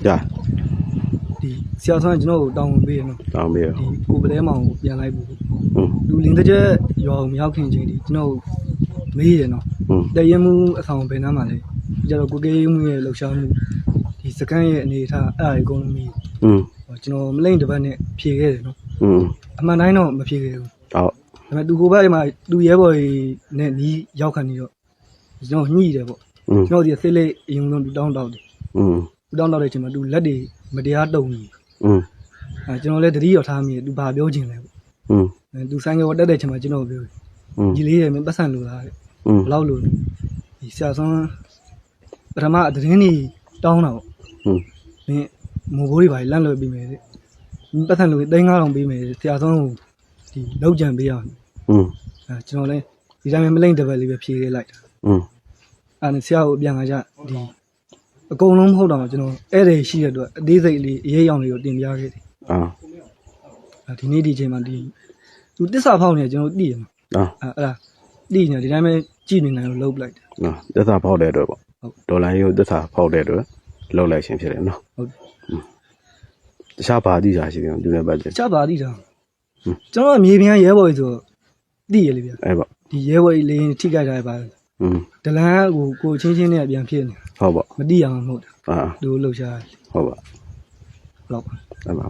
ကြာဒီဆရာဆောင်ကျွန်တော်ကိုတောင်းဝင်ပေးရနော်တောင်းပေးရဒီကိုပလဲမောင်ကိုပြန်လိုက်ဖို့လူလင်းတဲ့ချက်ရွာကိုမရောက်ခင်ချင်းဒီကျွန်တော်မေးရနော်တရင်မှုအဆောင်ဘယ်နှမ်းမှာလဲကြတော့ကိုကေးမှုရဲ့လှူရှားမှုဒီစကန်ရဲ့အနေထားအဲ့ဒါကိုအကုန်လုံးမေးကျွန်တော်မလိမ့်တစ်ပတ်နဲ့ဖြေခဲ့တယ်နော်အမှန်တိုင်းတော့မဖြေခဲ့ဘူးဟုတ်ဒါပေမဲ့သူကိုဘက်မှာသူရဲဘော်နဲ့နီးရောက်ခံနေတော့ကျွန်တော်ညှိတယ်ပေါ့ကျွန်တော်ဒီစိတ်လေးအရင်ဆုံးသူတောင်းတယ်သူတောင်းတဲ့အချိန်မှာသူလက်တွေမတရားတုံနေကျွန်တော်လည်းတတိယထားမိတယ်သူဘာပြောချင်လဲပေါ့သူဆိုင်ကတက်တဲ့ချိန်မှာကျွန်တော်ပြောညီလေးရဲ့မင်းပတ်စံလိုလားတဲ့ဘယ်လောက်လိုဒီဆရာဆုံးပထမအသတင်းကြီးတောင်းတာပေါ့မင်းမိုးဘိုးတွေပါလန့်လွယ်ပြီးမယ်တဲ့ပတ်စံလို3,000ပေးမယ်ဆရာဆုံးကိုဒီလောက်ကြံပေးရမယ်ကျွန်တော်လည်းဒီတိုင်းမလိမ့်တပတ်လေးပဲဖြေခဲ့လိုက်တာအဲ့ဒါဆရာကိုပြန်လာကြဒီအကုန်လုံးမဟုတ်တော့ကျွန်တော်အဲ့ဒါရှိတဲ့အတွက်အသေးစိတ်လေးအရေးအယောင်လေးကိုတင်ပြခဲ့တယ်ဒီနေ့ဒီချိန်မှာဒီသူတစ္ဆာဖောက်နေကျွန်တော်သိရမှာအဲ့ဒါသိနေဒီတိုင်းပဲကြည်နေနိုင်လို့လုပ်လိုက်တယ်တစ္ဆာဖောက်တဲ့အတွက်ပေါ့ဒေါ်လာရေးကိုတစ္ဆာဖောက်တဲ့အတွက်လုပ်လိုက်ခြင်းဖြစ်တယ်နော်ဟုတ်တခြားဘာသိတာရှိတယ်သူနဲ့ပတ်သက်တခြားဘာသိတာကျွန်တော်အမြေပြန်ရဲဘော်ကြီးဆိုသိရလေဗျအဲ့ပေါ့ဒီရဲဘော်ကြီးလေးထိကြိုက်တာပါဒလန်ကိုချင်းနဲ့ပြန်ဖြစ်နေဟုတ်ပါမသိအောင်မဟုတ်တာသူလှုပ်ရှားဟုတ်ပါလောက်ပါအဲ့ပါ